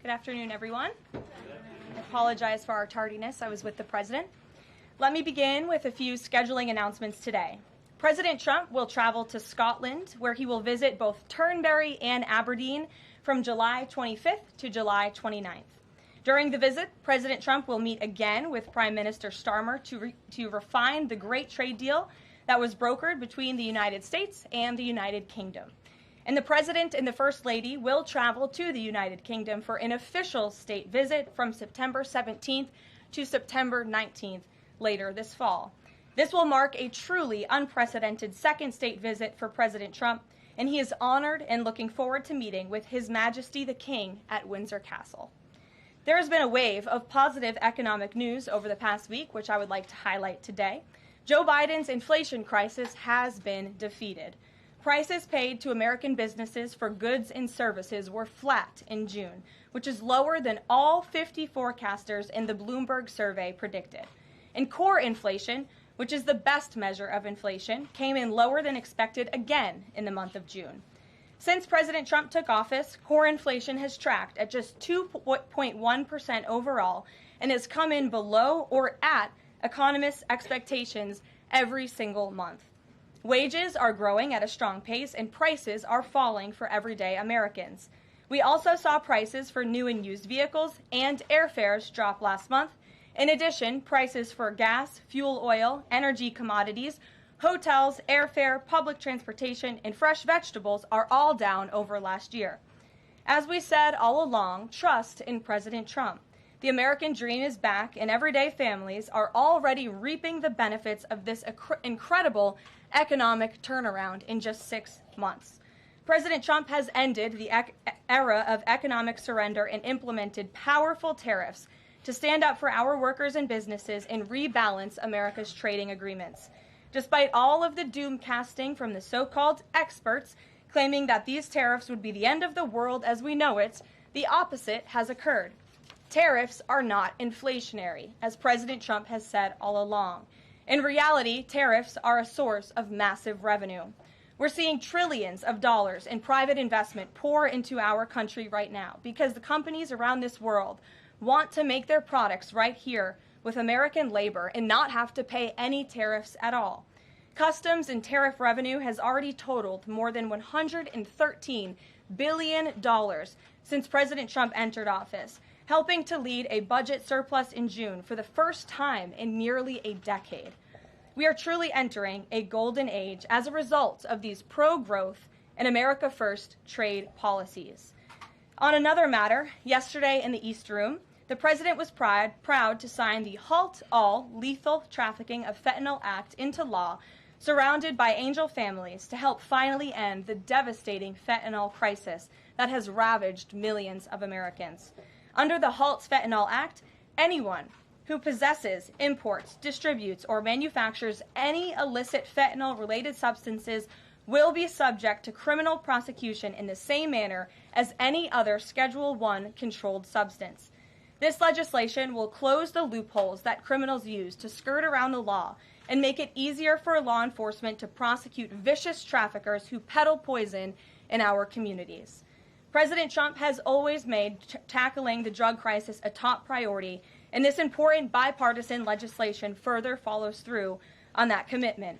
Good afternoon, everyone. I apologize for our tardiness. I was with the president. Let me begin with a few scheduling announcements today. President Trump will travel to Scotland, where he will visit both Turnberry and Aberdeen from July 25th to July 29th. During the visit, President Trump will meet again with Prime Minister Starmer to refine the great trade deal that was brokered between the United States and the United Kingdom. And the President and the First Lady will travel to the United Kingdom for an official state visit from September 17th to September 19th later this fall. This will mark a truly unprecedented second state visit for President Trump, and he is honored and looking forward to meeting with His Majesty the King at Windsor Castle. There has been a wave of positive economic news over the past week, which I would like to highlight today. Joe Biden's inflation crisis has been defeated. Prices paid to American businesses for goods and services were flat in June, which is lower than all 50 forecasters in the Bloomberg survey predicted. And core inflation, which is the best measure of inflation, came in lower than expected again in the month of June. Since President Trump took office, core inflation has tracked at just 2.1% overall and has come in below or at economists' expectations every single month. Wages are growing at a strong pace and prices are falling for everyday Americans. We also saw prices for new and used vehicles and airfares drop last month. In addition, prices for gas, fuel oil, energy commodities, hotels, airfare, public transportation, and fresh vegetables are all down over last year. As we said all along, trust in President Trump. The American dream is back, and everyday families are already reaping the benefits of this incredible economic turnaround in just 6 months. President Trump has ended the era of economic surrender and implemented powerful tariffs to stand up for our workers and businesses and rebalance America's trading agreements. Despite all of the doom casting from the so-called experts claiming that these tariffs would be the end of the world as we know it, the opposite has occurred. Tariffs are not inflationary, as President Trump has said all along. In reality, tariffs are a source of massive revenue. We're seeing trillions of dollars in private investment pour into our country right now because the companies around this world want to make their products right here with American labor and not have to pay any tariffs at all. Customs and tariff revenue has already totaled more than $113 billion since President Trump entered office, helping to lead a budget surplus in June for the first time in nearly a decade. We are truly entering a golden age as a result of these pro-growth and America First trade policies. On another matter, yesterday in the East Room, the president was proud to sign the Halt All Lethal Trafficking of Fentanyl Act into law, surrounded by angel families to help finally end the devastating fentanyl crisis that has ravaged millions of Americans. Under the Halt Fentanyl Act, anyone who possesses, imports, distributes, or manufactures any illicit fentanyl-related substances will be subject to criminal prosecution in the same manner as any other Schedule I controlled substance. This legislation will close the loopholes that criminals use to skirt around the law and make it easier for law enforcement to prosecute vicious traffickers who peddle poison in our communities. President Trump has always made tackling the drug crisis a top priority, and this important bipartisan legislation further follows through on that commitment.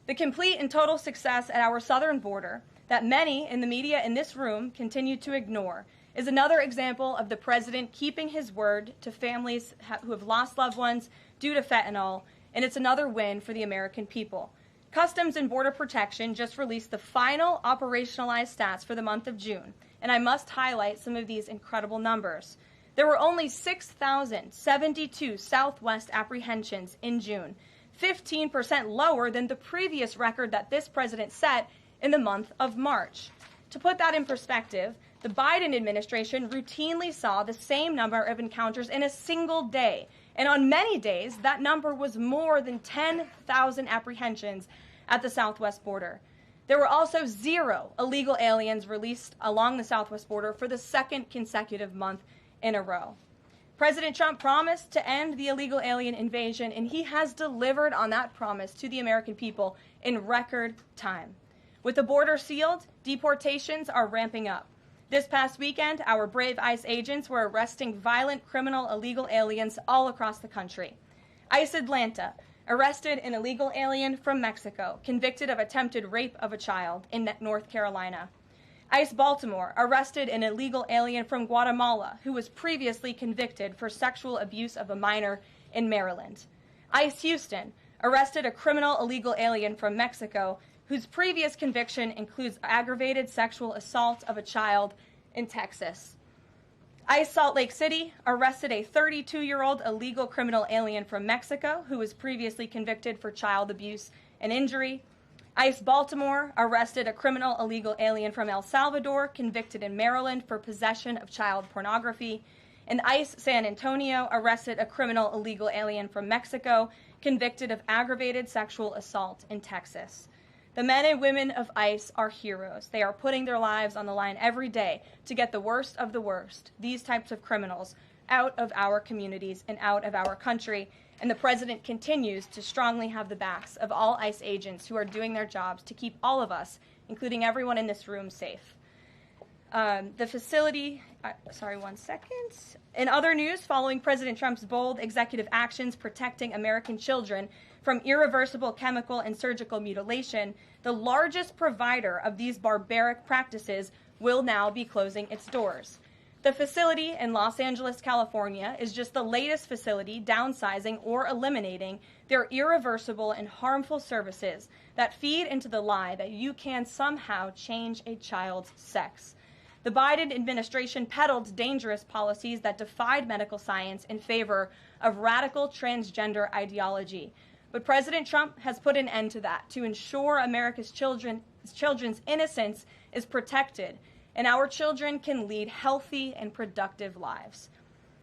The complete and total success at our southern border that many in the media in this room continue to ignore is another example of the president keeping his word to families who have lost loved ones due to fentanyl, and it's another win for the American people. Customs and Border Protection just released the final operationalized stats for the month of June, and I must highlight some of these incredible numbers. There were only 6,072 Southwest apprehensions in June, 15% lower than the previous record that this president set in the month of March. To put that in perspective, the Biden administration routinely saw the same number of encounters in a single day, and on many days, that number was more than 10,000 apprehensions at the Southwest border. There were also 0 illegal aliens released along the Southwest border for the second consecutive month in a row. President Trump promised to end the illegal alien invasion, and he has delivered on that promise to the American people in record time. With the border sealed, deportations are ramping up. This past weekend, our brave ICE agents were arresting violent criminal illegal aliens all across the country. ICE Atlanta arrested an illegal alien from Mexico, convicted of attempted rape of a child in North Carolina. ICE Baltimore arrested an illegal alien from Guatemala who was previously convicted for sexual abuse of a minor in Maryland. ICE Houston arrested a criminal illegal alien from Mexico whose previous conviction includes aggravated sexual assault of a child in Texas. ICE Salt Lake City arrested a 32-year-old illegal criminal alien from Mexico who was previously convicted for child abuse and injury. ICE Baltimore arrested a criminal illegal alien from El Salvador convicted in Maryland for possession of child pornography. And ICE San Antonio arrested a criminal illegal alien from Mexico convicted of aggravated sexual assault in Texas. The men and women of ICE are heroes. They are putting their lives on the line every day to get the worst of the worst, these types of criminals, out of our communities and out of our country. And the president continues to strongly have the backs of all ICE agents who are doing their jobs to keep all of us, including everyone in this room, safe. The facility, one second. In other news, following President Trump's bold executive actions protecting American children from irreversible chemical and surgical mutilation, the largest provider of these barbaric practices will now be closing its doors. The facility in Los Angeles, California, is just the latest facility downsizing or eliminating their irreversible and harmful services that feed into the lie that you can somehow change a child's sex. The Biden administration peddled dangerous policies that defied medical science in favor of radical transgender ideology. But President Trump has put an end to that to ensure America's children's innocence is protected and our children can lead healthy and productive lives.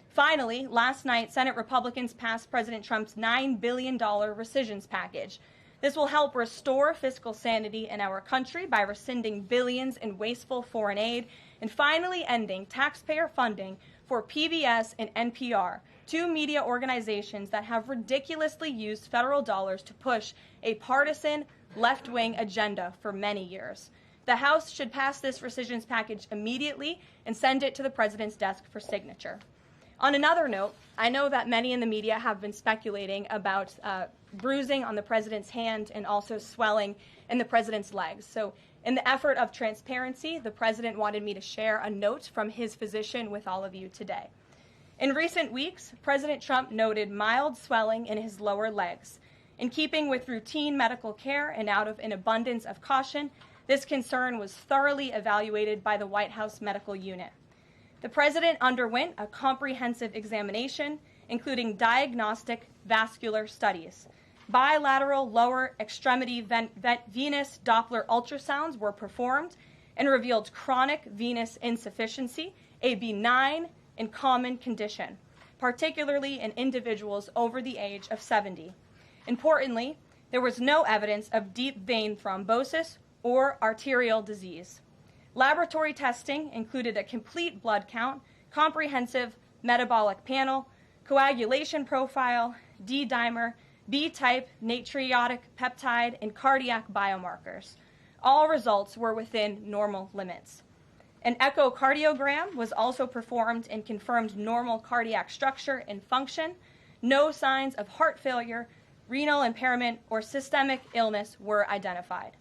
Finally, last night, Senate Republicans passed President Trump's $9 billion rescissions package. This will help restore fiscal sanity in our country by rescinding billions in wasteful foreign aid and finally ending taxpayer funding for PBS and NPR, two media organizations that have ridiculously used federal dollars to push a partisan left-wing agenda for many years. The House should pass this rescissions package immediately and send it to the president's desk for signature. On another note, I know that many in the media have been speculating about bruising on the president's hand and also swelling in the president's legs. So in the effort of transparency, the president wanted me to share a note from his physician with all of you today. In recent weeks, President Trump noted mild swelling in his lower legs. In keeping with routine medical care and out of an abundance of caution, this concern was thoroughly evaluated by the White House medical unit. The president underwent a comprehensive examination, including diagnostic vascular studies. Bilateral lower extremity venous Doppler ultrasounds were performed and revealed chronic venous insufficiency, a benign and common condition, particularly in individuals over the age of 70. Importantly, there was no evidence of deep vein thrombosis or arterial disease. Laboratory testing included a complete blood count, comprehensive metabolic panel, coagulation profile, D-dimer, B-type natriuretic peptide, and cardiac biomarkers. All results were within normal limits. An echocardiogram was also performed and confirmed normal cardiac structure and function. No signs of heart failure, renal impairment, or systemic illness were identified.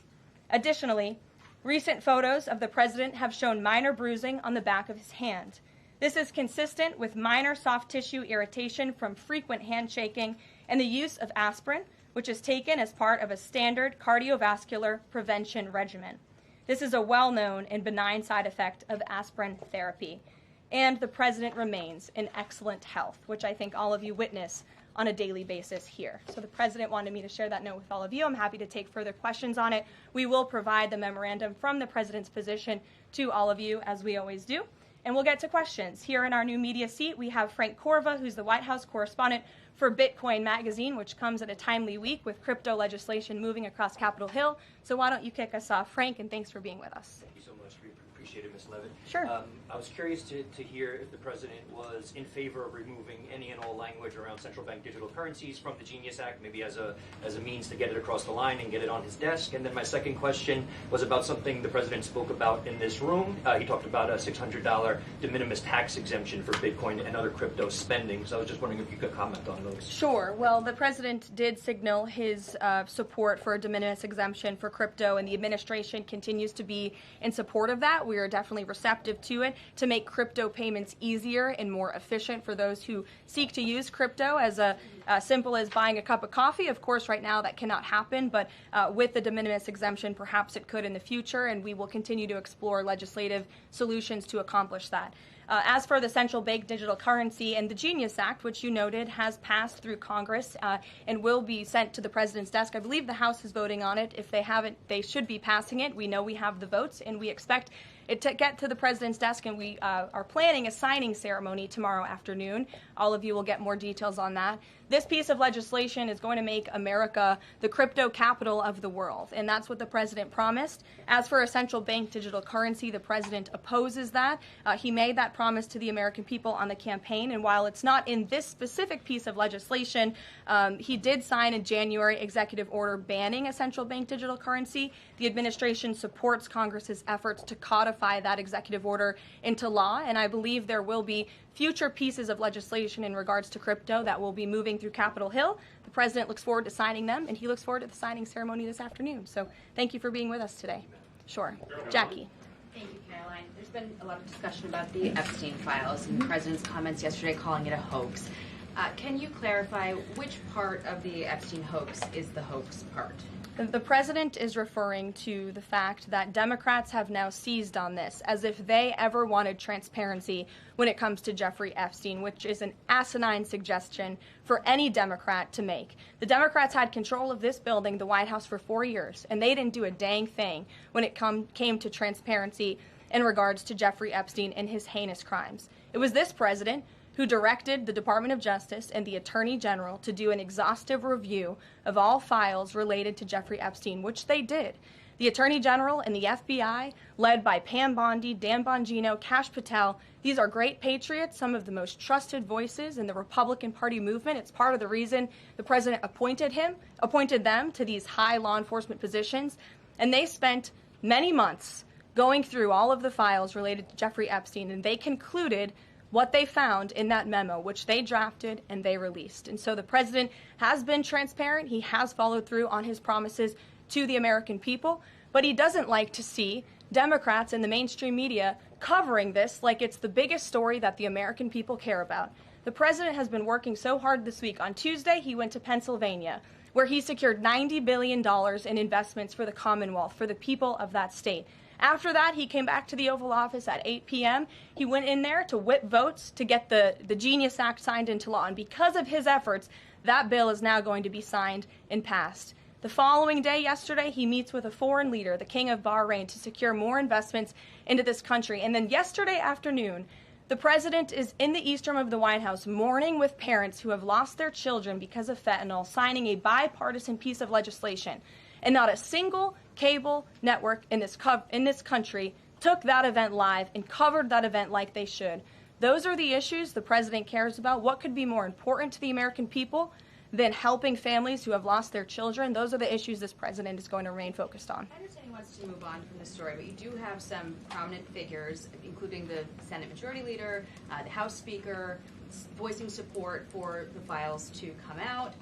Additionally, recent photos of the president have shown minor bruising on the back of his hand. This is consistent with minor soft tissue irritation from frequent handshaking and the use of aspirin, which is taken as part of a standard cardiovascular prevention regimen. This is a well-known and benign side effect of aspirin therapy. And the president remains in excellent health, which I think all of you witness on a daily basis here. So the president wanted me to share that note with all of you. I'm happy to take further questions on it. We will provide the memorandum from the president's physician to all of you, as we always do. And we'll get to questions. Here in our new media seat, we have Frank Corva, who's the White House correspondent for Bitcoin Magazine, which comes at a timely week with crypto legislation moving across Capitol Hill. So why don't you kick us off, Frank, and thanks for being with us. Thank you so much. We appreciate appreciate it, Ms. Leavitt. Sure. I was curious to hear if the President was in favor of removing any and all language around central bank digital currencies from the Genius Act, maybe as a means to get it across the line and get it on his desk. And then my second question was about something the President spoke about in this room. He talked about a $600 de minimis tax exemption for Bitcoin and other crypto spending. So I was just wondering if you could comment on those. Sure. Well, the President did signal his support for a de minimis exemption for crypto, and the administration continues to be in support of that. We are definitely receptive to it to make crypto payments easier and more efficient for those who seek to use crypto as simple as buying a cup of coffee. Of course, right now that cannot happen, but with the de minimis exemption, perhaps it could in the future, and we will continue to explore legislative solutions to accomplish that. As for the central bank digital currency and the Genius Act, which you noted has passed through Congress and will be sent to the President's desk, I believe the House is voting on it. If they haven't, they should be passing it. We know we have the votes, and we expect it to get to the President's desk, and we are planning a signing ceremony tomorrow afternoon. All of you will get more details on that. This piece of legislation is going to make America the crypto capital of the world, and that's what the President promised. As for a central bank digital currency, the President opposes that. He made that promise to the American people on the campaign, and while it's not in this specific piece of legislation, he did sign a January executive order banning a central bank digital currency. The administration supports Congress's efforts to codify that executive order into law, and I believe there will be future pieces of legislation in regards to crypto that will be moving through Capitol Hill. The President looks forward to signing them, and he looks forward to the signing ceremony this afternoon. So thank you for being with us today. Sure. Jackie. Thank you, Caroline. There's been a lot of discussion about the Epstein files and the President's comments yesterday calling it a hoax. Can you clarify which part of the Epstein hoax is the hoax part? The President is referring to the fact that Democrats have now seized on this as if they ever wanted transparency when it comes to Jeffrey Epstein, which is an asinine suggestion for any Democrat to make. The Democrats had control of this building, the White House, for 4 years, and they didn't do a dang thing when it came to transparency in regards to Jeffrey Epstein and his heinous crimes. It was this President who directed the Department of Justice and the Attorney General to do an exhaustive review of all files related to Jeffrey Epstein, which they did. The Attorney General and the FBI, led by Pam Bondi, Dan Bongino, Kash Patel, these are great patriots, some of the most trusted voices in the Republican Party movement. It's part of the reason the President appointed them to these high law enforcement positions, and they spent many months going through all of the files related to Jeffrey Epstein, and they concluded what they found in that memo, which they drafted and they released. And so the President has been transparent. He has followed through on his promises to the American people, but he doesn't like to see Democrats in the mainstream media covering this like it's the biggest story that the American people care about. The President has been working so hard this week. On Tuesday, he went to Pennsylvania, where he secured $90 billion in investments for the Commonwealth, for the people of that state. After that, he came back to the Oval Office at 8 p.m. He went in there to whip votes to get the Genius Act signed into law. And because of his efforts, that bill is now going to be signed and passed. The following day, yesterday, he meets with a foreign leader, the King of Bahrain, to secure more investments into this country. And then yesterday afternoon, the President is in the East Room of the White House mourning with parents who have lost their children because of fentanyl, signing a bipartisan piece of legislation. And not a single cable network in this country took that event live and covered that event like they should. Those are the issues the President cares about. What could be more important to the American people than helping families who have lost their children? Those are the issues this President is going to remain focused on. I understand he wants to move on from this story, but you do have some prominent figures, including the Senate Majority Leader, the House Speaker, voicing support for the files to come out.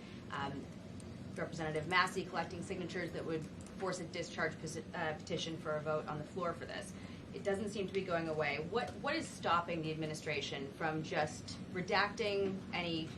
Representative Massey collecting signatures that would force a discharge petition for a vote on the floor for this. It doesn't seem to be going away. What is stopping the administration from just redacting any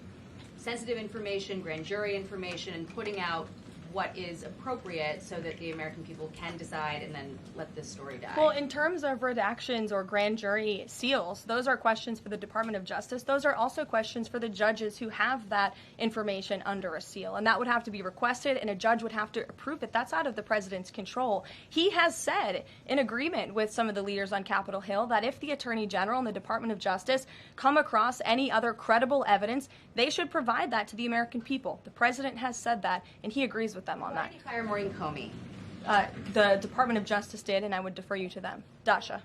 sensitive information, grand jury information, and putting out what is appropriate so that the American people can decide and then let this story die? Well, in terms of redactions or grand jury seals, those are questions for the Department of Justice. Those are also questions for the judges who have that information under a seal. And that would have to be requested, and a judge would have to approve it. That's out of the President's control. He has said, in agreement with some of the leaders on Capitol Hill, that if the Attorney General and the Department of Justice come across any other credible evidence, they should provide that to the American people. The President has said that, and he agrees with them on that. Why did you fire Maureen Comey? The Department of Justice did, and I would defer you to them. Dasha.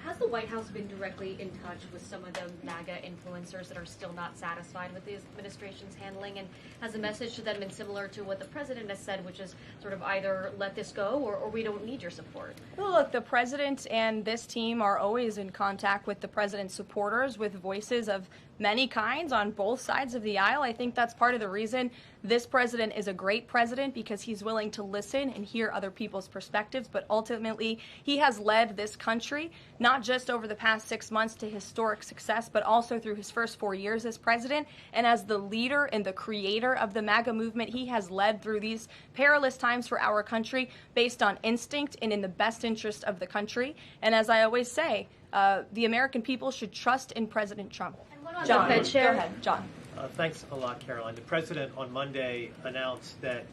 Has the White House been directly in touch with some of the MAGA influencers that are still not satisfied with the administration's handling? And has the message to them been similar to what the president has said, which is sort of either let this go or we don't need your support? Well, look, the president and this team are always in contact with the president's supporters with voices of many kinds on both sides of the aisle. I think that's part of the reason this president is a great president, because he's willing to listen and hear other people's perspectives. But ultimately, he has led this country, not just over the past 6 months to historic success, but also through his first 4 years as president. And as the leader and the creator of the MAGA movement, he has led through these perilous times for our country based on instinct and in the best interest of the country. And as I always say, the American people should trust in President Trump. John, Fed chair. go ahead, John. Thanks a lot, Caroline. The president on Monday announced that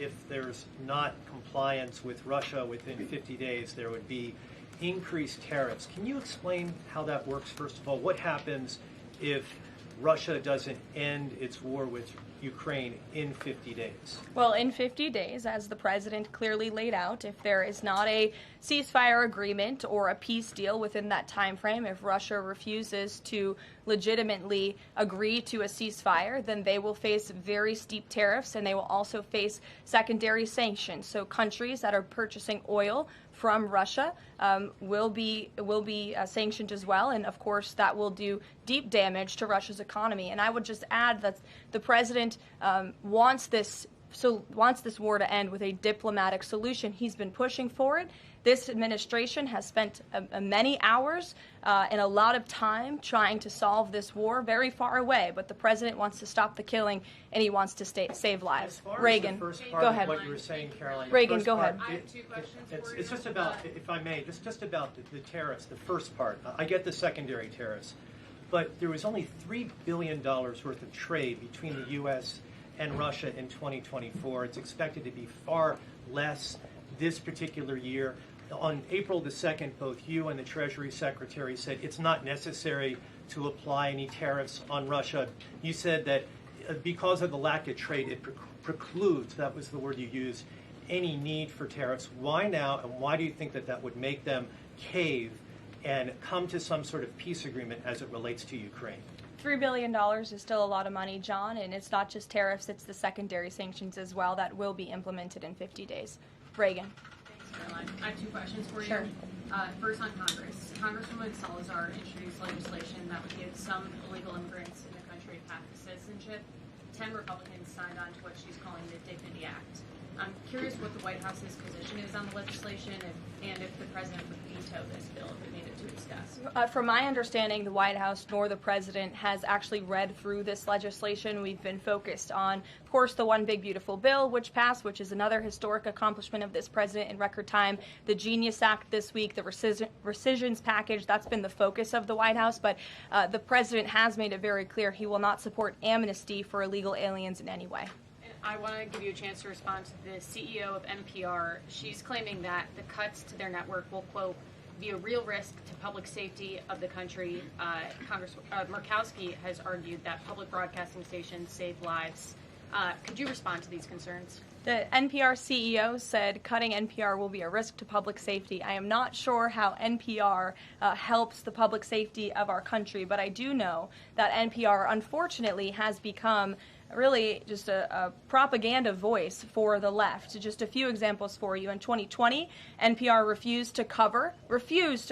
if there's not compliance with Russia within 50 days, there would be increased tariffs. Can you explain how that works, first of all? What happens if Russia doesn't end its war with Ukraine in 50 days? Well, in 50 days, as the president clearly laid out, if there is not a ceasefire agreement or a peace deal within that time frame, if Russia refuses to legitimately agree to a ceasefire, then they will face very steep tariffs, and they will also face secondary sanctions. So countries that are purchasing oil from Russia will be sanctioned as well, and of course that will do deep damage to Russia's economy. And I would just add that the president wants this war to end with a diplomatic solution. He's been pushing for it. This administration has spent many hours and a lot of time trying to solve this war very far away, but the president wants to stop the killing and he wants to save lives. Reagan, go ahead. What you were saying, Caroline. Reagan, go ahead. I have two questions for you. It's just about, if I may, just about the tariffs, the first part. I get the secondary tariffs, but there was only $3 billion worth of trade between the U.S. and Russia in 2024. It's expected to be far less this particular year. On April the 2nd, both you and the Treasury Secretary said it's not necessary to apply any tariffs on Russia. You said that because of the lack of trade, it precludes, that was the word you used, any need for tariffs. Why now, and why do you think that that would make them cave and come to some sort of peace agreement as it relates to Ukraine? $3 billion is still a lot of money, John, and it's not just tariffs, it's the secondary sanctions as well that will be implemented in 50 days. Reagan. Thanks, Caroline. I have two questions for Sure. you. First on Congress. Congresswoman Salazar introduced legislation that would give some illegal immigrants in the country a path to citizenship. 10 Republicans signed on to what she's calling the Dignity Act. I'm curious what the White House's position is on the legislation and if the president would veto this bill if it needed to discuss. From my understanding, the White House nor the president has actually read through this legislation. We've been focused on, of course, the One Big Beautiful Bill, which passed, which is another historic accomplishment of this president in record time. The Genius Act this week, the rescissions package, that's been the focus of the White House. But the president has made it very clear he will not support amnesty for illegal aliens in any way. I want to give you a chance to respond to the CEO of NPR. She's claiming that the cuts to their network will, quote, be a real risk to public safety of the country. Congressman Murkowski has argued that public broadcasting stations save lives. Could you respond to these concerns? The NPR CEO said cutting NPR will be a risk to public safety. I am not sure how NPR helps the public safety of our country, but I do know that NPR, unfortunately, has become really just a propaganda voice for the left. Just a few examples for you. In 2020, NPR refused to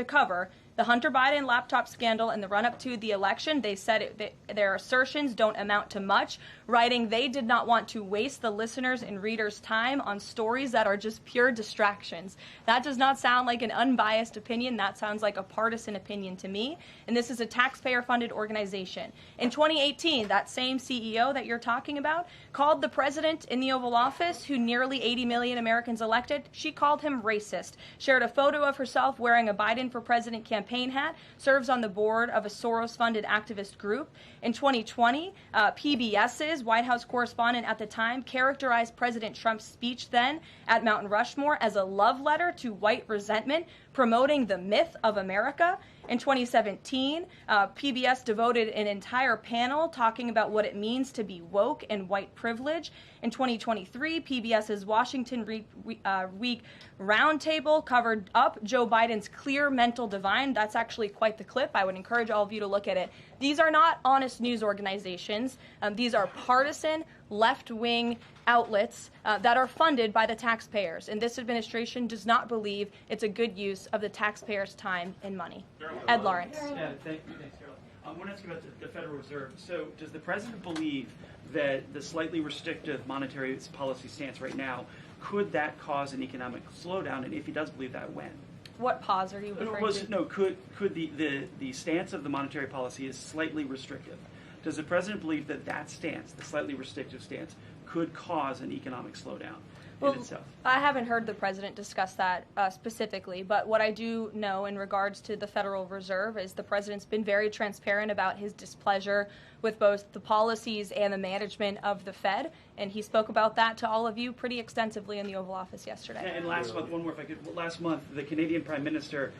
cover the Hunter Biden laptop scandal in the run-up to the election. They said their assertions don't amount to much, writing they did not want to waste the listeners' and readers' time on stories that are just pure distractions. That does not sound like an unbiased opinion. That sounds like a partisan opinion to me. And this is a taxpayer-funded organization. In 2018, that same CEO that you're talking about called the president in the Oval Office, who nearly 80 million Americans elected, she called him racist, shared a photo of herself wearing a Biden for President campaign hat, serves on the board of a Soros-funded activist group. In 2020, PBS's White House correspondent at the time characterized President Trump's speech then at Mount Rushmore as a love letter to white resentment promoting the myth of America. In 2017, PBS devoted an entire panel talking about what it means to be woke and white privilege. In 2023, PBS's Washington Week Roundtable covered up Joe Biden's clear mental divide. That's actually quite the clip. I would encourage all of you to look at it. These are not honest news organizations. These are partisan, left-wing outlets that are funded by the taxpayers. And this administration does not believe it's a good use of the taxpayers' time and money. Ed Lawrence. Yeah, thanks, Carol. I want to ask you about the Federal Reserve. So does the president believe that the slightly restrictive monetary policy stance right now, could that cause an economic slowdown? And if he does believe that, when? What pause are you referring to? No, could the stance of the monetary policy is slightly restrictive? Does the president believe that that stance, the slightly restrictive stance, could cause an economic slowdown in itself? I haven't heard the president discuss that specifically, but what I do know in regards to the Federal Reserve is the president's been very transparent about his displeasure with both the policies and the management of the Fed, and he spoke about that to all of you pretty extensively in the Oval Office yesterday. And last month, one more if I could. Last month, the Canadian Prime Minister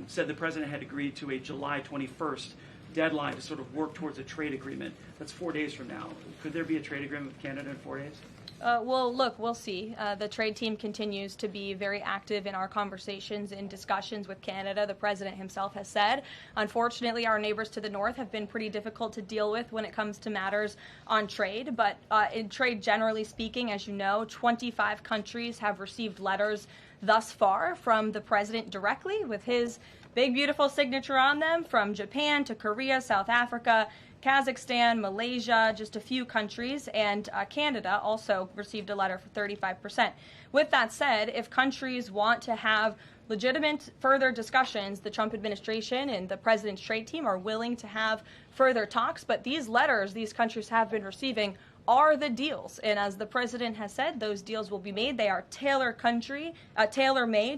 said the president had agreed to a July 21st deadline to sort of work towards a trade agreement. That's 4 days from now. Could there be a trade agreement with Canada in 4 days? Well, look, we'll see. The trade team continues to be very active in our conversations and discussions with Canada. The president himself has said, unfortunately, our neighbors to the north have been pretty difficult to deal with when it comes to matters on trade. But in trade, generally speaking, as you know, 25 countries have received letters thus far from the president directly with his big, beautiful signature on them, from Japan to Korea, South Africa, Kazakhstan, Malaysia, just a few countries, and Canada also received a letter for 35%. With that said, if countries want to have legitimate further discussions, the Trump administration and the president's trade team are willing to have further talks, but these letters these countries have been receiving are the deals. And as the president has said, those deals will be made. They are tailor-made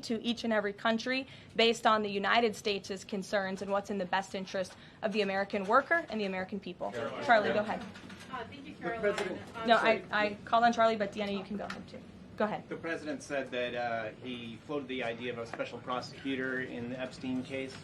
to each and every country based on the United States' concerns and what's in the best interest of the American worker and the American people. Caroline. Charlie, go ahead. Thank you, Caroline. No, I called on Charlie, but Deanna, you can go ahead too. Go ahead. The president said that he floated the idea of a special prosecutor in the Epstein case.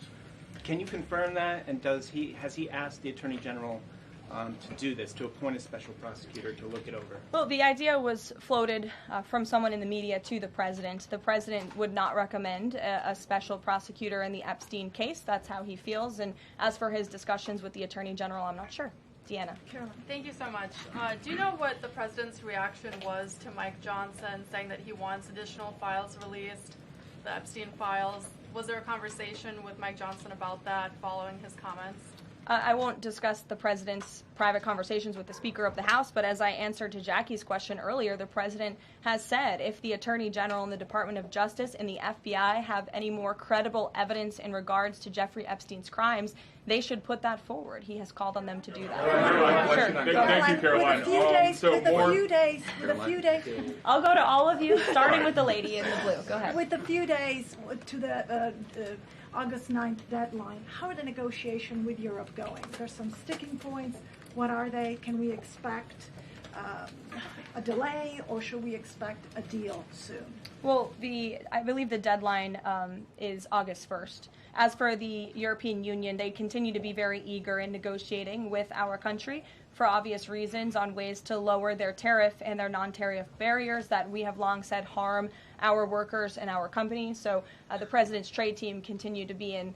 Can you confirm that? And has he asked the Attorney General to do this, to appoint a special prosecutor to look it over? Well, the idea was floated from someone in the media to the president. The president would not recommend a special prosecutor in the Epstein case. That's how he feels. And as for his discussions with the Attorney General, I'm not sure. Deanna. Caroline. Thank you so much. Do you know what the president's reaction was to Mike Johnson saying that he wants additional files released, the Epstein files? Was there a conversation with Mike Johnson about that following his comments? I won't discuss the president's private conversations with the Speaker of the House, but as I answered to Jackie's question earlier, the president has said if the Attorney General and the Department of Justice and the FBI have any more credible evidence in regards to Jeffrey Epstein's crimes, they should put that forward. He has called on them to do that. Sure. Thank you, Caroline. With a few days. I'll go to all of you, starting with the lady in the blue. Go ahead. With a few days to the August 9th deadline, how are the negotiations with Europe going? There's some sticking points. What are they? Can we expect a delay, or should we expect a deal soon? Well, I believe the deadline is August 1st. As for the European Union, they continue to be very eager in negotiating with our country for obvious reasons on ways to lower their tariff and their non-tariff barriers that we have long said harm our workers and our companies. So the president's trade team continue to be in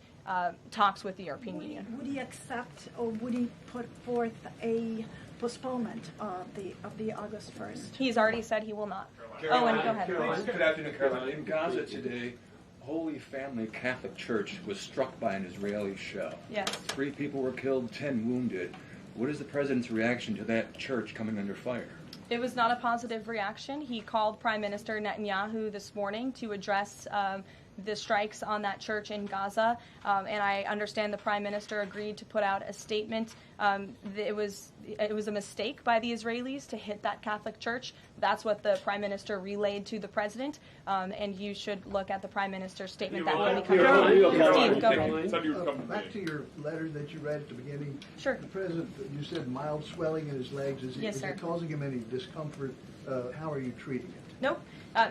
talks with the European Union. Would he accept, or would he put forth a postponement of the August 1st? He's already said he will not. Caroline, Owen, go ahead. Good afternoon, Caroline. In Gaza today, Holy Family Catholic Church was struck by an Israeli shell. Yes. 3 people were killed, 10 wounded. What is the president's reaction to that church coming under fire? It was not a positive reaction. He called Prime Minister Netanyahu this morning to address the strikes on that church in Gaza, and I understand the Prime Minister agreed to put out a statement. It was a mistake by the Israelis to hit that Catholic church. That's what the Prime Minister relayed to the President, and you should look at the Prime Minister's statement that will be coming out. Steve, go ahead. Back to your letter that you read at the beginning. Sure. The President, you said mild swelling in his legs. Is Yes, it sir. causing him any discomfort? How are you treating it? Nope.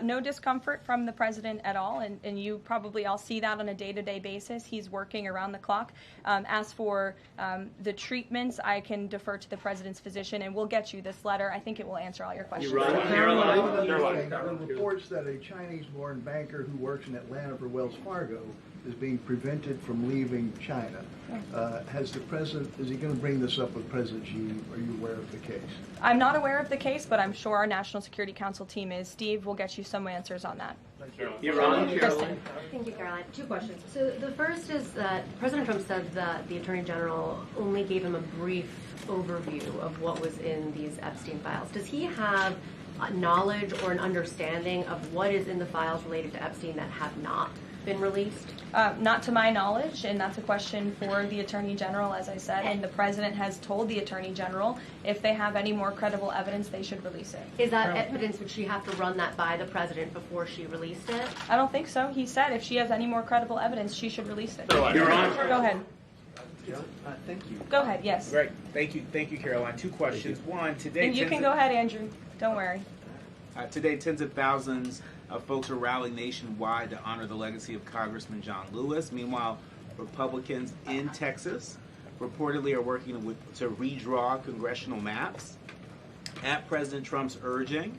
No discomfort from the president at all, and you probably all see that on a day-to-day basis. He's working around the clock. As for the treatments, I can defer to the president's physician, and we'll get you this letter. I think it will answer all your questions. Caroline, reports that a Chinese-born banker who works in Atlanta for Wells Fargo is being prevented from leaving China. Has the president, is he going to bring this up with President Xi? Are you aware of the case? I'm not aware of the case, but I'm sure our National Security Council team is. Steve will get you some answers on that. Caroline. Thank you, Caroline. Two questions. So the first is that President Trump said that the Attorney General only gave him a brief overview of what was in these Epstein files. Does he have knowledge or an understanding of what is in the files related to Epstein that have not been released? Not to my knowledge, and that's a question for the Attorney General, as I said, and the President has told the Attorney General if they have any more credible evidence, they should release it. Is that evidence, would she have to run that by the President before she released it? I don't think so. He said if she has any more credible evidence, she should release it. Your Honor. Go ahead. Thank you. Go ahead, yes. Great. Thank you, Caroline. Two questions. One, today... And you can go ahead, Andrew. Don't worry. Today, tens of thousands of folks are rallying nationwide to honor the legacy of Congressman John Lewis. Meanwhile, Republicans in Texas reportedly are working to redraw congressional maps at President Trump's urging.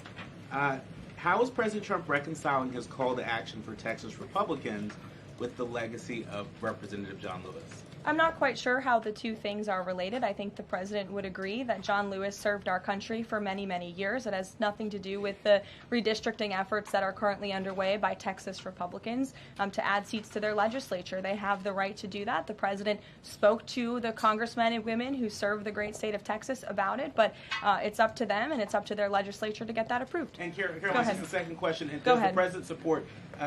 How is President Trump reconciling his call to action for Texas Republicans with the legacy of Representative John Lewis? I'm not quite sure how the two things are related. I think the president would agree that John Lewis served our country for many, many years. It has nothing to do with the redistricting efforts that are currently underway by Texas Republicans to add seats to their legislature. They have the right to do that. The president spoke to the congressmen and women who serve the great state of Texas about it, but it's up to them and it's up to their legislature to get that approved. And Caroline, this is the second question. And Go does ahead. the president support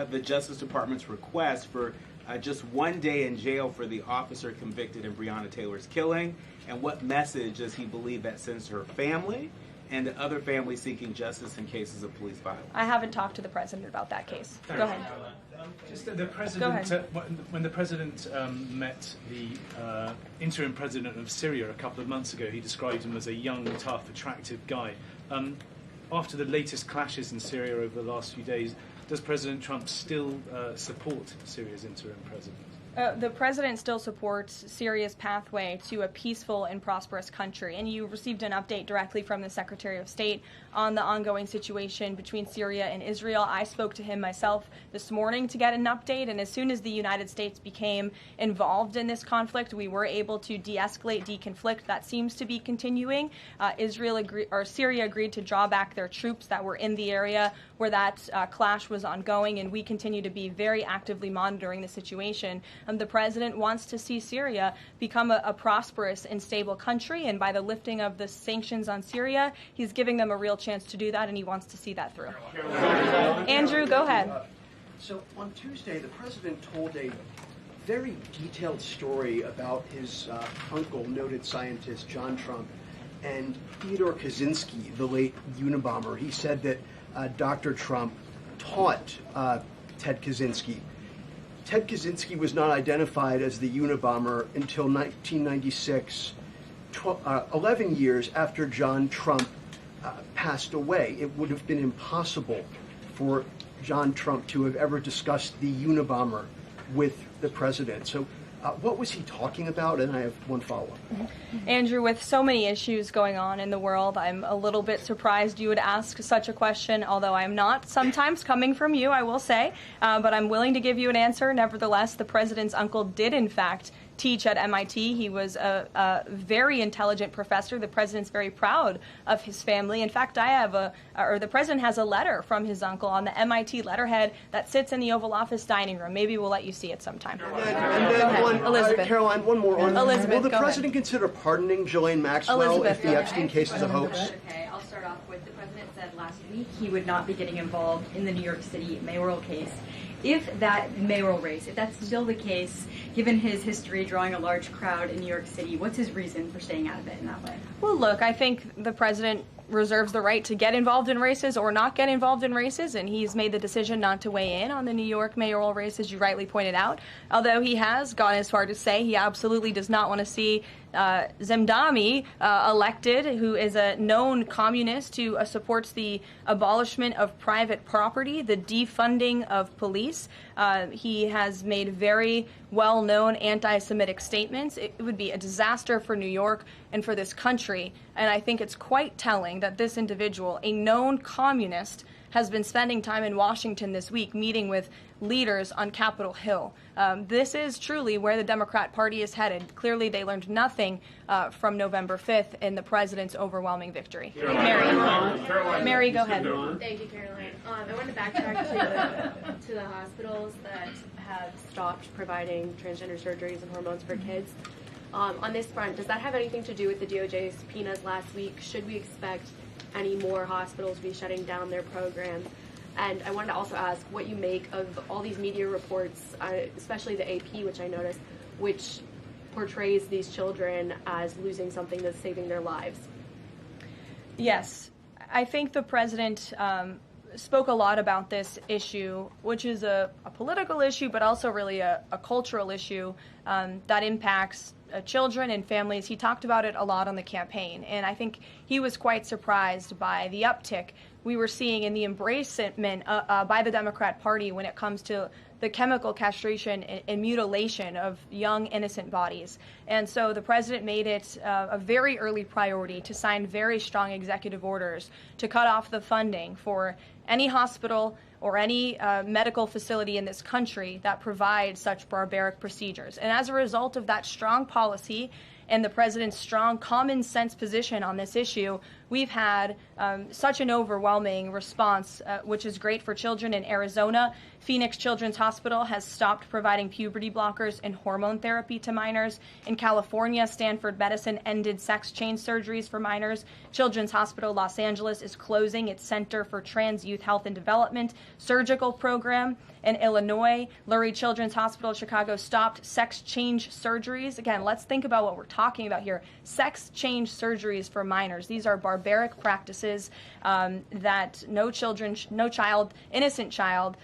the Justice Department's request for just 1 day in jail for the officer convicted in Breonna Taylor's killing? And what message does he believe that sends to her family and to other families seeking justice in cases of police violence? I haven't talked to the president about that case. Go ahead. Just the president, when the president met the interim president of Syria a couple of months ago, he described him as a young, tough, attractive guy. After the latest clashes in Syria over the last few days, does President Trump still support Syria's interim president? The president still supports Syria's pathway to a peaceful and prosperous country, and you received an update directly from the Secretary of State on the ongoing situation between Syria and Israel. I spoke to him myself this morning to get an update, and as soon as the United States became involved in this conflict, we were able to de-escalate, de-conflict. That seems to be continuing. Syria agreed to draw back their troops that were in the area where that clash was ongoing, and we continue to be very actively monitoring the situation. The president wants to see Syria become a prosperous and stable country, and by the lifting of the sanctions on Syria, he's giving them a real chance to do that, and he wants to see that through. Andrew, go ahead. So on Tuesday, the president told a very detailed story about his uncle, noted scientist John Trump, and Theodore Kaczynski, the late Unabomber. He said that Dr. Trump taught Ted Kaczynski. Ted Kaczynski was not identified as the Unabomber until 1996, 11 years after John Trump passed away. It would have been impossible for John Trump to have ever discussed the Unabomber with the president. So what was he talking about? And I have one follow-up. Andrew, with so many issues going on in the world, I'm a little bit surprised you would ask such a question, although I'm not sometimes coming from you, I will say, but I'm willing to give you an answer. Nevertheless, the president's uncle did, in fact, teach at MIT. He was a very intelligent professor. The president's very proud of his family. In fact, the president has a letter from his uncle on the MIT letterhead that sits in the Oval Office dining room. Maybe we'll let you see it sometime. And then Elizabeth. Caroline, one more. Elizabeth, will the go president consider pardoning Ghislaine Maxwell Elizabeth, if the Epstein case is a hoax? Okay, I'll start off with the president said last week he would not be getting involved in the New York City mayoral case. If that mayoral race, if that's still the case, given his history drawing a large crowd in New York City, what's his reason for staying out of it in that way? Well, look, I think the president reserves the right to get involved in races or not get involved in races, and he's made the decision not to weigh in on the New York mayoral race, as you rightly pointed out, although he has gone as far to say he absolutely does not want to see Zemdami, elected, who is a known communist who supports the abolishment of private property, the defunding of police. He has made very well-known anti-Semitic statements. It would be a disaster for New York and for this country. And I think it's quite telling that this individual, a known communist, has been spending time in Washington this week meeting with leaders on Capitol Hill. This is truly where the Democrat Party is headed. Clearly, they learned nothing from November 5th in the president's overwhelming victory. Mary, go ahead. Thank you, Caroline. I want to backtrack to the hospitals that have stopped providing transgender surgeries and hormones for kids. On this front, does that have anything to do with the DOJ's subpoenas last week? Should we expect any more hospitals to be shutting down their programs? And I wanted to also ask what you make of all these media reports, especially the AP, which I noticed, which portrays these children as losing something that's saving their lives. Yes, I think the president spoke a lot about this issue, which is a political issue, but also really a cultural issue that impacts children and families. He talked about it a lot on the campaign, and I think he was quite surprised by the uptick we were seeing in the embracement by the Democrat Party when it comes to the chemical castration and mutilation of young, innocent bodies. And so the president made it a very early priority to sign very strong executive orders to cut off the funding for any hospital or any medical facility in this country that provides such barbaric procedures. And as a result of that strong policy and the president's strong common sense position on this issue, we've had such an overwhelming response, which is great for children in Arizona. Phoenix Children's Hospital has stopped providing puberty blockers and hormone therapy to minors. In California, Stanford Medicine ended sex change surgeries for minors. Children's Hospital Los Angeles is closing its Center for Trans Youth Health and Development surgical program. In Illinois, Lurie Children's Hospital Chicago stopped sex change surgeries. Again, let's think about what we're talking about here. Sex change surgeries for minors. These are barbaric practices that no child, innocent child,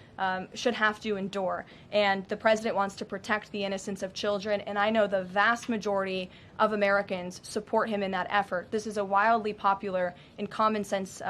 should have to endure. And the president wants to protect the innocence of children, and I know the vast majority of Americans support him in that effort. This is a wildly popular and common sense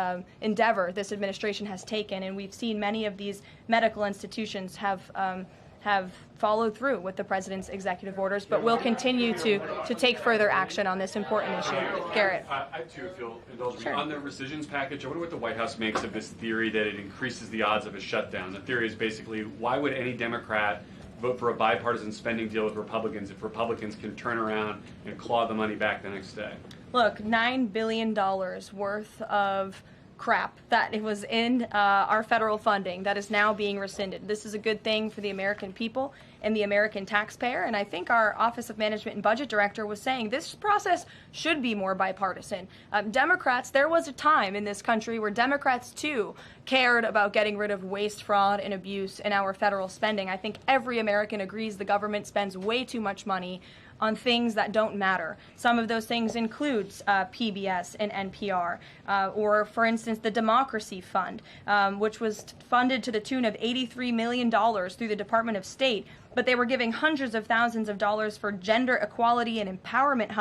endeavor this administration has taken, and we've seen many of these medical institutions have followed through with the president's executive orders, but will continue to take further action on this important issue. Garrett. I too, if you'll indulge me. Sure. On the rescissions package, I wonder what the White House makes of this theory that it increases the odds of a shutdown. The theory is basically, why would any Democrat vote for a bipartisan spending deal with Republicans if Republicans can turn around and claw the money back the next day? Look, $9 billion worth of crap that it was in our federal funding that is now being rescinded. This is a good thing for the American people and the American taxpayer, and I think our Office of Management and Budget Director was saying this process should be more bipartisan. Democrats, there was a time in this country where Democrats too cared about getting rid of waste, fraud, and abuse in our federal spending. I think every American agrees the government spends way too much money on things that don't matter. Some of those things includes PBS and NPR, or, for instance, the Democracy Fund, which was funded to the tune of $83 million through the Department of State, but they were giving hundreds of thousands of dollars for gender equality and empowerment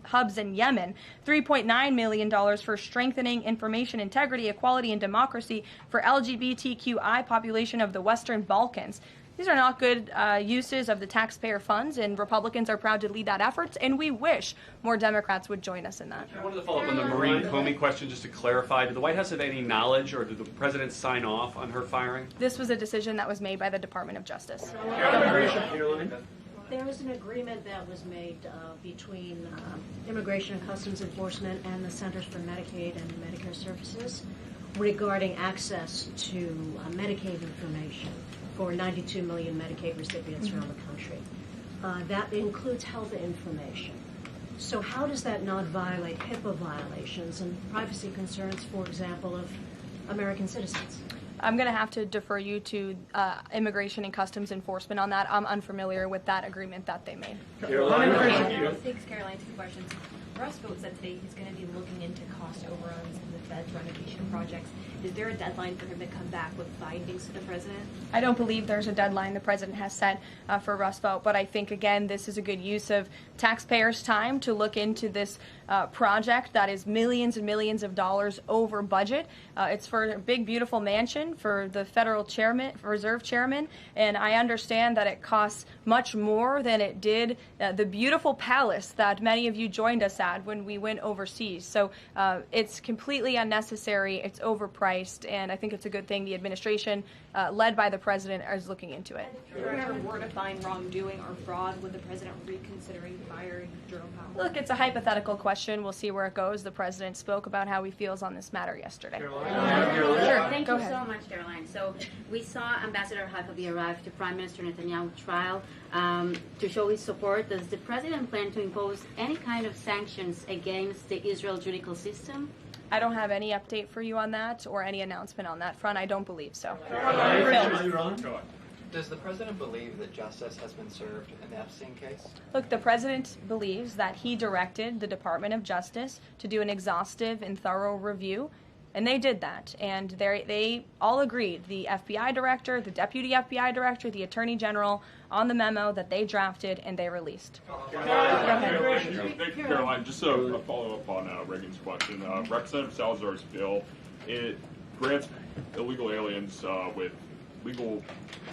hubs in Yemen, $3.9 million for strengthening information integrity, equality, and democracy for LGBTQI population of the Western Balkans. These are not good uses of the taxpayer funds, and Republicans are proud to lead that effort, and we wish more Democrats would join us in that. I wanted to follow up on the Maureen Comey question just to clarify. Did the White House have any knowledge, or did the president sign off on her firing? This was a decision that was made by the Department of Justice. There was an agreement that was made between Immigration and Customs Enforcement and the Centers for Medicaid and Medicare Services regarding access to Medicaid information for 92 million Medicaid recipients around the country. That includes health information. So how does that not violate HIPAA violations and privacy concerns, for example, of American citizens? I'm going to have to defer you to Immigration and Customs Enforcement on that. I'm unfamiliar with that agreement that they made. Thanks, Caroline. Two questions. Rust Vote said today he's going to be looking into cost overruns in the Fed's renovation projects. Is there a deadline for him to come back with findings to the president? I don't believe there's a deadline the president has set for Rust Belt, but I think, again, this is a good use of taxpayers' time to look into this project that is millions and millions of dollars over budget. It's for a big, beautiful mansion for the federal reserve chairman, and I understand that it costs much more than it did the beautiful palace that many of you joined us at when we went overseas. So it's completely unnecessary. It's overpriced. And I think it's a good thing the administration, led by the president, is looking into it. If there ever were to find wrongdoing or fraud, would the president reconsidering firing Jerome Powell? Look, it's a hypothetical question. We'll see where it goes. The president spoke about how he feels on this matter yesterday. Sure. Thank you so much, Caroline. So we saw Ambassador Huckabee arrive to Prime Minister Netanyahu's trial to show his support. Does the president plan to impose any kind of sanctions against the Israel judicial system? I don't have any update for you on that or any announcement on that front. I don't believe so. Does the president believe that justice has been served in the Epstein case? Look, the president believes that he directed the Department of Justice to do an exhaustive and thorough review, and they did that. And they all agreed, the FBI director, the deputy FBI director, the attorney general, on the memo that they drafted and they released. Thank you, Caroline. Just a follow-up on Reagan's question. Representative Salazar's bill, it grants illegal aliens with legal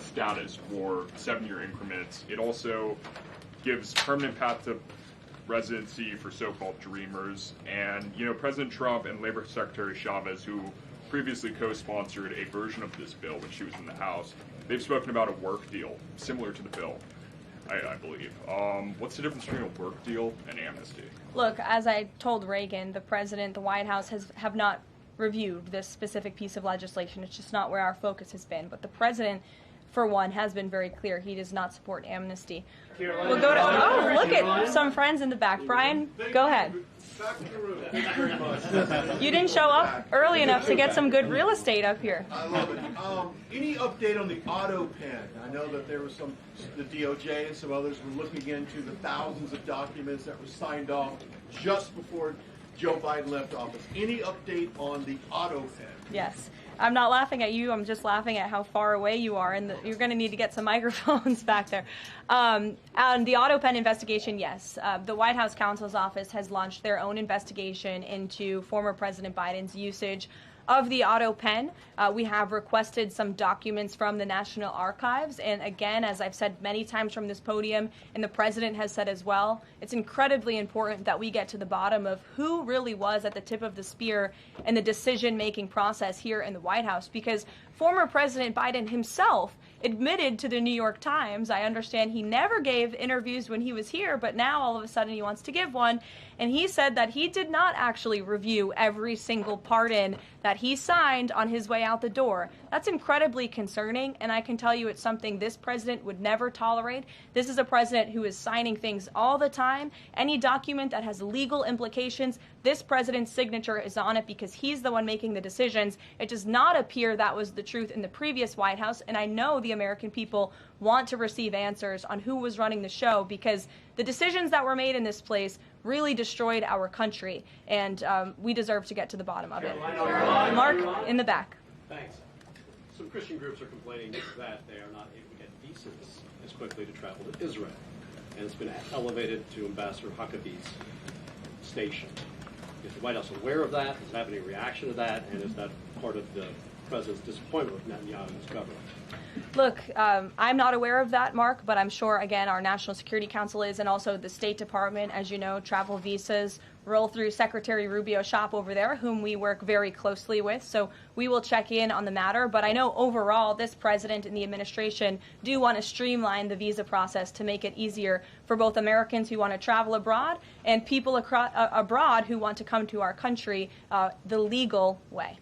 status for 7-year increments. It also gives permanent path to residency for so-called dreamers. And, President Trump and Labor Secretary Chavez, who previously co-sponsored a version of this bill when she was in the House, they've spoken about a work deal similar to the bill, I believe. What's the difference between a work deal and amnesty? Look, as I told Reagan, the president, the White House have not reviewed this specific piece of legislation. It's just not where our focus has been. But the president, for one, has been very clear he does not support amnesty. We'll go to, look at some friends in the back. Brian, go ahead. You didn't show up early enough to get some good real estate up here. I love it. Any update on the auto pen? I know that there was the DOJ and some others were looking into the thousands of documents that were signed off just before Joe Biden left office. Any update on the auto pen? Yes. I'm not laughing at you. I'm just laughing at how far away you are, and you're going to need to get some microphones back there. On the auto pen investigation, yes. The White House counsel's office has launched their own investigation into former President Biden's usage of the auto pen. We have requested some documents from the National Archives. And again, as I've said many times from this podium, and the president has said as well, it's incredibly important that we get to the bottom of who really was at the tip of the spear in the decision-making process here in the White House. Because former President Biden himself admitted to the New York Times, I understand he never gave interviews when he was here, but now all of a sudden he wants to give one. And he said that he did not actually review every single pardon that he signed on his way out the door. That's incredibly concerning, and I can tell you it's something this president would never tolerate. This is a president who is signing things all the time. Any document that has legal implications, this president's signature is on it because he's the one making the decisions. It does not appear that was the truth in the previous White House, and I know the American people want to receive answers on who was running the show because the decisions that were made in this place really destroyed our country, and we deserve to get to the bottom of it. Mark, in the back. Thanks. Some Christian groups are complaining that they are not able to get visas as quickly to travel to Israel, and it's been elevated to Ambassador Huckabee's station. Is the White House aware of that? Does it have any reaction to that? And is that part of the president's disappointment with Netanyahu and his government? Look, I'm not aware of that, Mark, but I'm sure, again, our National Security Council is, and also the State Department, as you know, travel visas roll through Secretary Rubio's shop over there, whom we work very closely with. So we will check in on the matter. But I know overall this president and the administration do want to streamline the visa process to make it easier for both Americans who want to travel abroad and people abroad who want to come to our country the legal way.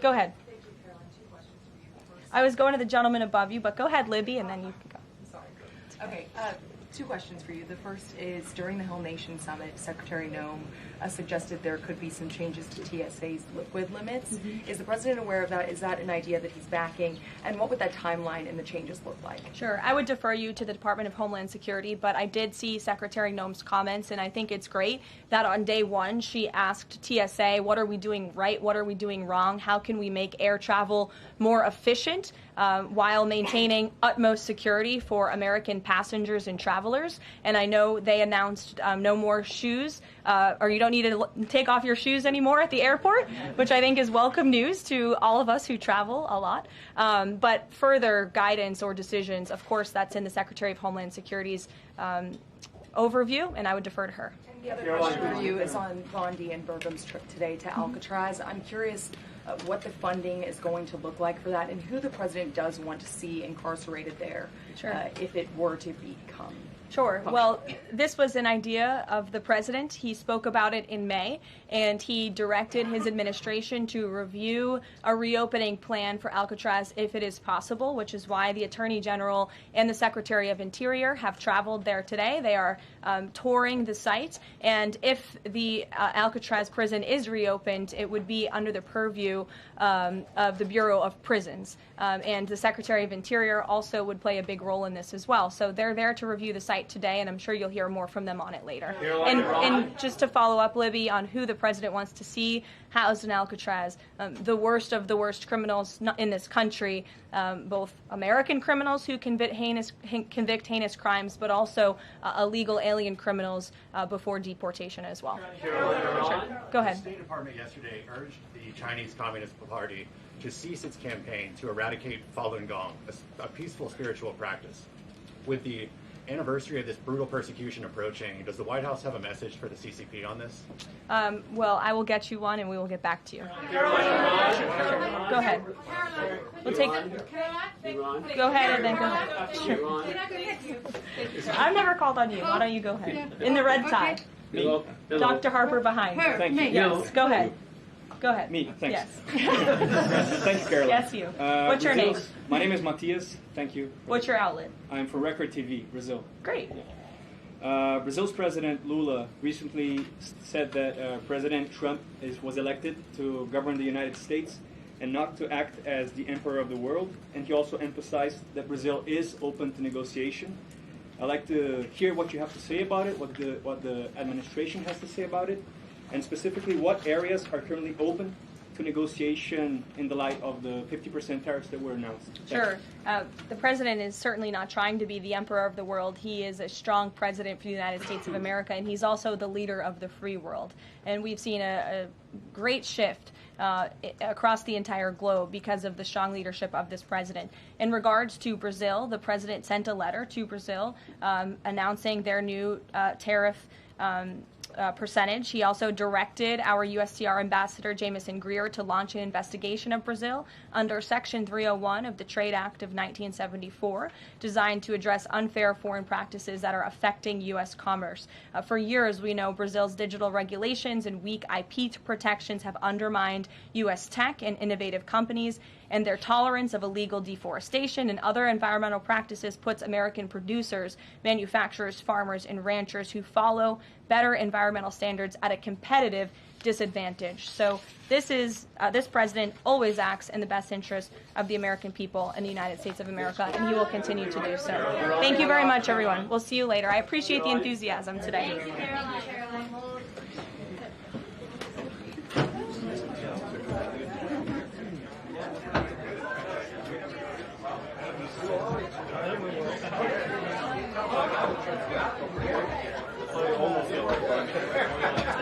Go ahead. I was going to the gentleman above you, but go ahead, Libby, and then you can go. Okay. Two questions for you. The first is, during the Hill Nation Summit, Secretary Noem suggested there could be some changes to TSA's liquid limits. Is the President aware of that? Is that an idea that he's backing? And what would that timeline and the changes look like? Sure. I would defer you to the Department of Homeland Security, but I did see Secretary Noem's comments, and I think it's great that on day one she asked TSA, what are we doing right? What are we doing wrong? How can we make air travel more efficient while maintaining utmost security for American passengers and travelers? And I know they announced no more shoes, or you don't need to take off your shoes anymore at the airport, which I think is welcome news to all of us who travel a lot. But further guidance or decisions, of course, that's in the Secretary of Homeland Security's overview, and I would defer to her. The other question for you is on Bondi and Burgum's trip today to Alcatraz. I'm curious what the funding is going to look like for that, and who the President does want to see incarcerated there, if it were to become. Sure. Well, this was an idea of the President. He spoke about it in May, and he directed his administration to review a reopening plan for Alcatraz if it is possible, which is why the Attorney General and the Secretary of Interior have traveled there today. They are touring the site, and if the Alcatraz prison is reopened, it would be under the purview of the Bureau of Prisons. And the Secretary of Interior also would play a big role in this as well. So they're there to review the site today, and I'm sure you'll hear more from them on it later. And just to follow up, Libby, on who the President wants to see housed in Alcatraz, the worst of the worst criminals in this country, both American criminals who convict heinous crimes, but also illegal alien criminals before deportation as well. Sure. Go ahead. The State Department yesterday urged the Chinese Communist Party to cease its campaign to eradicate Falun Gong, a peaceful spiritual practice. With the anniversary of this brutal persecution approaching, does the White House have a message for the CCP on this? Well, I will get you one, and we will get back to you. Sure. Go ahead. We'll take. Go ahead, and then go ahead. Sure. I've never called on you. Why don't you go ahead? In the red tie. Hello. Dr. Harper behind. Thank you. Yes. Go ahead. Go ahead. Me, thanks. Yes. Thank you, Caroline. Yes, you. What's your name? My name is Matias. Thank you. What's your outlet? I'm for Record TV, Brazil. Great. Brazil's President Lula recently said that President Trump was elected to govern the United States and not to act as the emperor of the world. And he also emphasized that Brazil is open to negotiation. I'd like to hear what you have to say about it, what the administration has to say about it, and specifically what areas are currently open to negotiation in the light of the 50% tariffs that were announced. Sure. The President is certainly not trying to be the emperor of the world. He is a strong president for the United States of America, and he's also the leader of the free world. And we've seen a great shift across the entire globe because of the strong leadership of this president. In regards to Brazil, the president sent a letter to Brazil announcing their new tariff percentage. He also directed our USTR ambassador, Jamison Greer, to launch an investigation of Brazil under Section 301 of the Trade Act of 1974, designed to address unfair foreign practices that are affecting U.S. commerce. For years, we know Brazil's digital regulations and weak IP protections have undermined U.S. tech and innovative companies, and their tolerance of illegal deforestation and other environmental practices puts American producers, manufacturers, farmers, and ranchers who follow better environmental standards at a competitive disadvantage. So this president always acts in the best interest of the American people and the United States of America, and he will continue to do so. Thank you very much, everyone. We'll see you later. I appreciate the enthusiasm today. Almost